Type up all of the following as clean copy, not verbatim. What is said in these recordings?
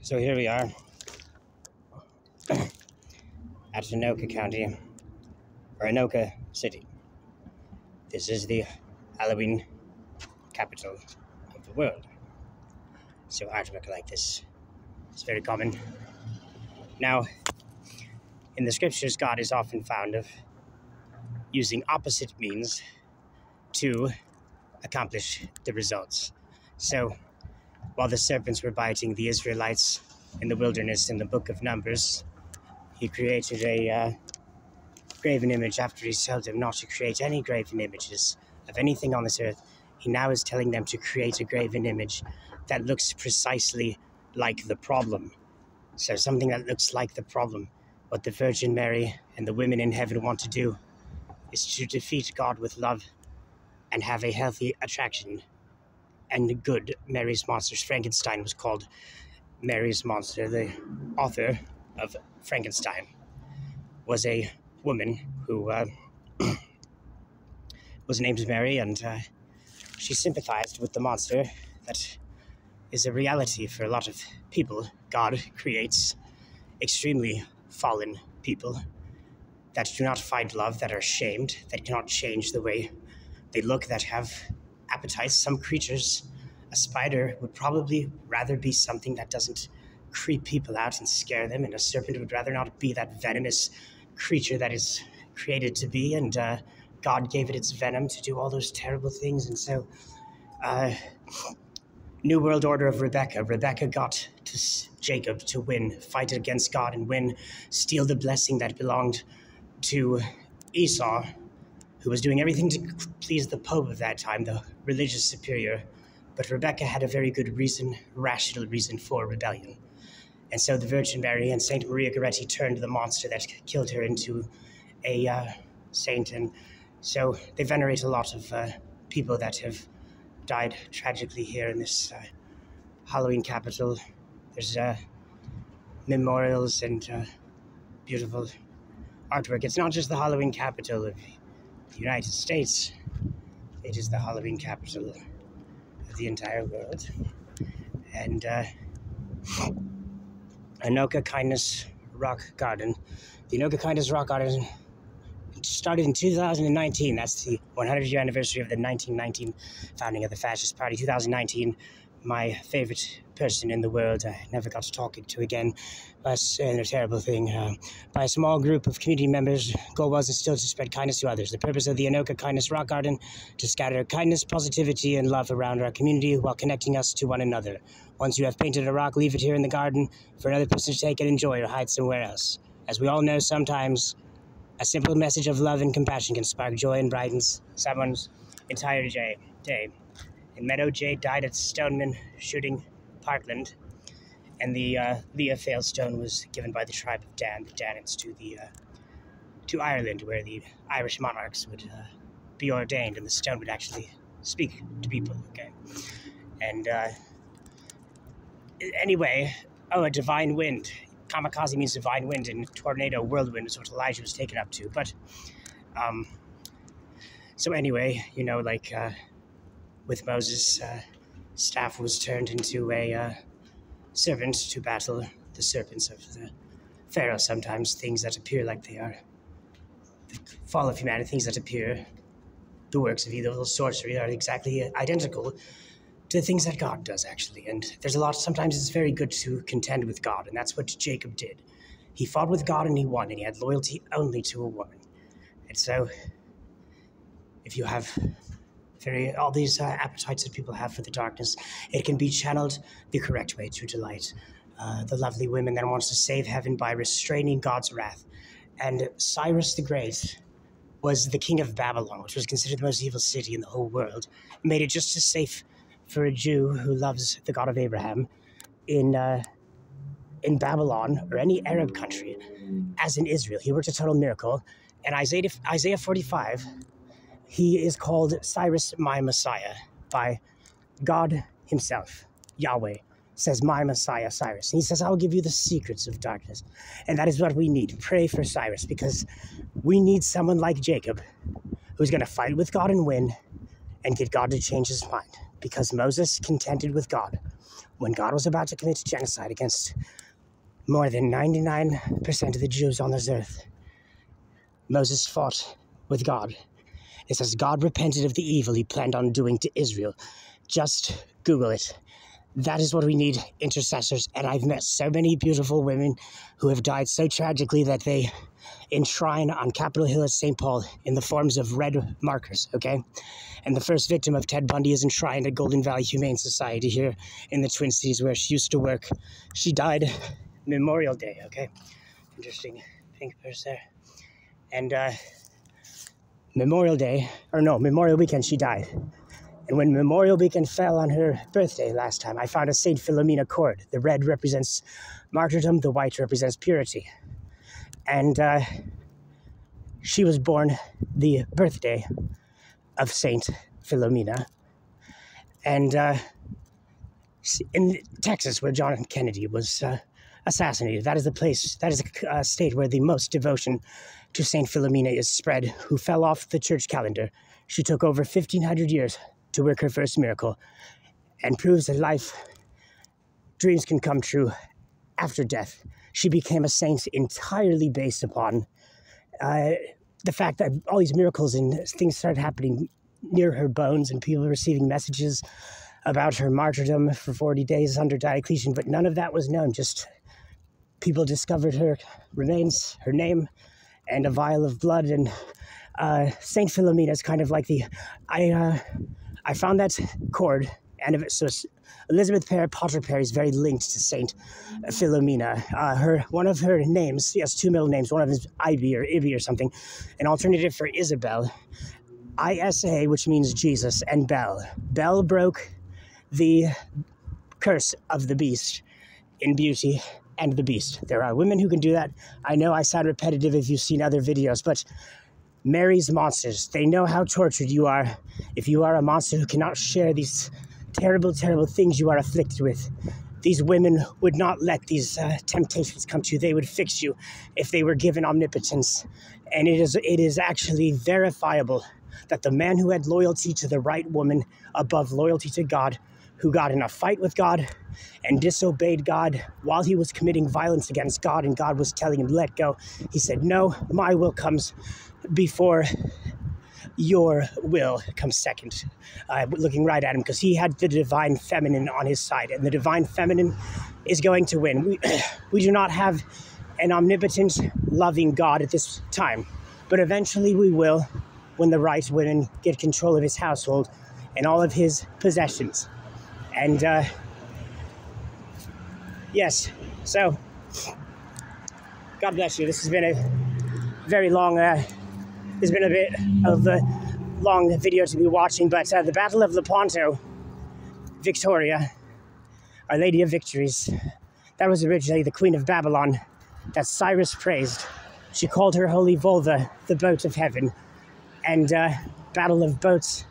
So here we are at Anoka County, or Anoka City. This is the Halloween capital of the world. So artwork like this is very common. Now, in the scriptures, God is often found of using opposite means to accomplish the results. So, while the serpents were biting the Israelites in the wilderness in the book of Numbers, he created a graven image after he told them not to create any graven images of anything on this earth. He now is telling them to create a graven image that looks precisely like the problem. So something that looks like the problem. What the Virgin Mary and the women in heaven want to do is to defeat God with love and have a healthy attraction. And good Mary's monsters. Frankenstein was called Mary's monster. The author of Frankenstein was a woman who was named Mary, and she sympathized with the monster that is a reality for a lot of people. God creates extremely fallen people that do not find love, that are shamed, that cannot change the way they look, that have appetites. Some creatures, a spider would probably rather be something that doesn't creep people out and scare them, and a serpent would rather not be that venomous creature that is created to be, and God gave it its venom to do all those terrible things. And so New World Order of Rebecca got to Jacob to win, fight against God and win, steal the blessing that belonged to Esau, who was doing everything to please the Pope of that time, the religious superior. But Rebecca had a very good reason, rational reason for rebellion. And so the Virgin Mary and Saint Maria Goretti turned the monster that killed her into a saint. And so they venerate a lot of people that have died tragically here in this Halloween capital. There's memorials and beautiful artwork. It's not just the Halloween capital of the United States. It is the Halloween capital of the entire world. And Anoka Kindness Rock Garden. The Anoka Kindness Rock Garden started in 2019. That's the 100-year anniversary of the 1919 founding of the Fascist Party. 2019, my favorite person in the world, I never got to talk to again, but a terrible thing, by a small group of community members. Goal was and still to spread kindness to others. The purpose of the Anoka Kindness Rock Garden, to scatter kindness, positivity, and love around our community while connecting us to one another. Once you have painted a rock, leave it here in the garden for another person to take and enjoy or hide somewhere else. As we all know, sometimes a simple message of love and compassion can spark joy and brightens someone's entire day. And Meadow J died at Stoneman shooting Parkland, and the Leah Failstone was given by the tribe of Dan, the Danits, to Ireland, where the Irish monarchs would be ordained, and the stone would actually speak to people. Okay, and anyway, a divine wind. Kamikaze means divine wind, and tornado, whirlwind is what Elijah was taken up to. But so anyway, with Moses, staff was turned into a serpent to battle the serpents of the Pharaoh. Sometimes things that appear like they are the fall of humanity, things that appear the works of evil, sorcery, are exactly identical to the things that God does, actually. And there's a lot, sometimes it's very good to contend with God, and that's what Jacob did. He fought with God and he won, and he had loyalty only to a woman. And so, if you have all these appetites that people have for the darkness, it can be channeled the correct way to delight the lovely women that wants to save heaven by restraining God's wrath. And Cyrus the Great was the king of Babylon, which was considered the most evil city in the whole world. Made it just as safe for a Jew who loves the God of Abraham in Babylon or any Arab country as in Israel. He worked a total miracle. And Isaiah 45, he is called Cyrus, my Messiah, by God himself. Yahweh says, my Messiah, Cyrus. And he says, I will give you the secrets of darkness. And that is what we need. Pray for Cyrus, because we need someone like Jacob who's going to fight with God and win and get God to change his mind. Because Moses contended with God. when God was about to commit genocide against more than 99% of the Jews on this earth, Moses fought with God. It says God repented of the evil he planned on doing to Israel. Just Google it. That is what we need, intercessors. And I've met so many beautiful women who have died so tragically that they enshrine on Capitol Hill at St. Paul in the forms of red markers, okay? And the first victim of Ted Bundy is enshrined at Golden Valley Humane Society here in the Twin Cities where she used to work. She died Memorial Day, okay? Interesting pink purse there. And Memorial Weekend, she died. And when Memorial Weekend fell on her birthday last time, I found a St. Philomena cord. The red represents martyrdom, the white represents purity. And she was born the birthday of St. Philomena. And in Texas, where John F. Kennedy was assassinated, that is the place, that is a state where the most devotion to St. Philomena is spread, who fell off the church calendar. She took over 1,500 years to work her first miracle, and proves that life, dreams can come true after death. She became a saint entirely based upon the fact that all these miracles and things started happening near her bones, and people were receiving messages about her martyrdom for 40 days under Diocletian, but none of that was known. Just people discovered her remains, her name, and a vial of blood. And Saint Philomena is kind of like the I found that cord, and so Elizabeth Potter Perry is very linked to Saint Philomena. One of her names, she has two middle names. One of them is Ibby or something. An alternative for Isabel, Isa, which means Jesus, and Bell. Bell broke the curse of the beast in Beauty and the Beast. There are women who can do that. I know I sound repetitive if you've seen other videos, but Mary's monsters, they know how tortured you are if you are a monster who cannot share these terrible, terrible things you are afflicted with. These women would not let these temptations come to you. They would fix you if they were given omnipotence. And it is actually verifiable that the man who had loyalty to the right woman above loyalty to God, who got in a fight with God and disobeyed God while he was committing violence against God, and God was telling him, let go. He said, no, my will comes before your will comes second. Looking right at him, because he had the divine feminine on his side, and the divine feminine is going to win. We do not have an omnipotent, loving God at this time, but eventually we will, when the right women get control of his household and all of his possessions. And yes, so God bless you. This has been a very long, there's been a bit of a long video to be watching, but the Battle of Lepanto, Victoria, Our Lady of Victories, that was originally the Queen of Babylon that Cyrus praised. She called her holy vulva the boat of heaven. And Battle of Boats,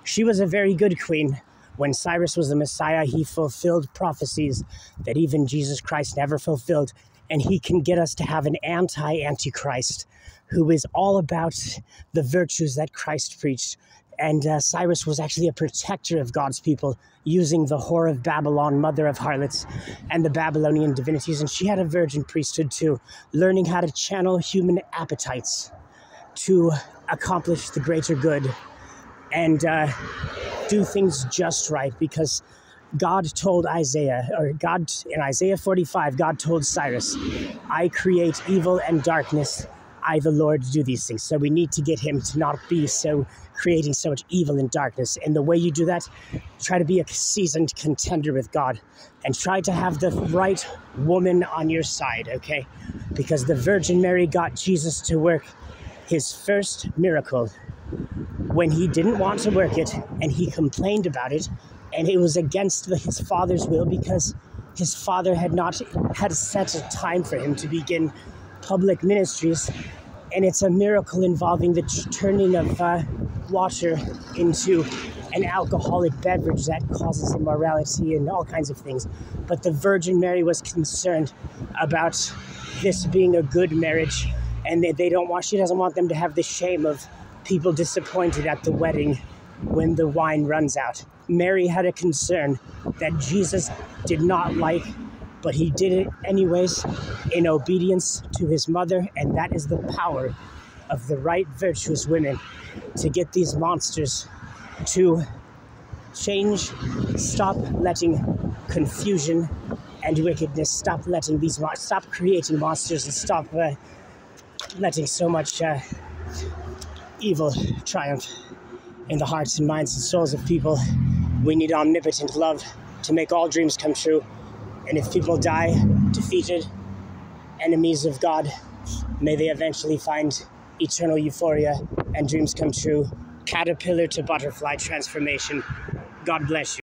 she was a very good queen. When Cyrus was the Messiah, he fulfilled prophecies that even Jesus Christ never fulfilled. And he can get us to have an anti-Antichrist who is all about the virtues that Christ preached. And Cyrus was actually a protector of God's people, using the whore of Babylon, mother of harlots, and the Babylonian divinities. And she had a virgin priesthood too, learning how to channel human appetites to accomplish the greater good and do things just right, because God told Isaiah, or God in Isaiah 45, God told Cyrus, I create evil and darkness. I, the Lord, do these things. So we need to get him to not be so creating so much evil and darkness. And the way you do that, try to be a seasoned contender with God and try to have the right woman on your side, okay? Because the Virgin Mary got Jesus to work his first miracle when he didn't want to work it, and he complained about it, and it was against his father's will, because his father had not had set a time for him to begin public ministries. And it's a miracle involving the turning of water into an alcoholic beverage that causes immorality and all kinds of things. But the Virgin Mary was concerned about this being a good marriage, and she doesn't want them to have the shame of people disappointed at the wedding when the wine runs out. Mary had a concern that Jesus did not like, but he did it anyways in obedience to his mother, and that is the power of the right virtuous women to get these monsters to change, stop letting confusion and wickedness, stop creating monsters, and stop letting so much evil triumph in the hearts and minds and souls of people. We need omnipotent love to make all dreams come true. And if people die defeated, enemies of God, may they eventually find eternal euphoria and dreams come true. Caterpillar to butterfly transformation. God bless you.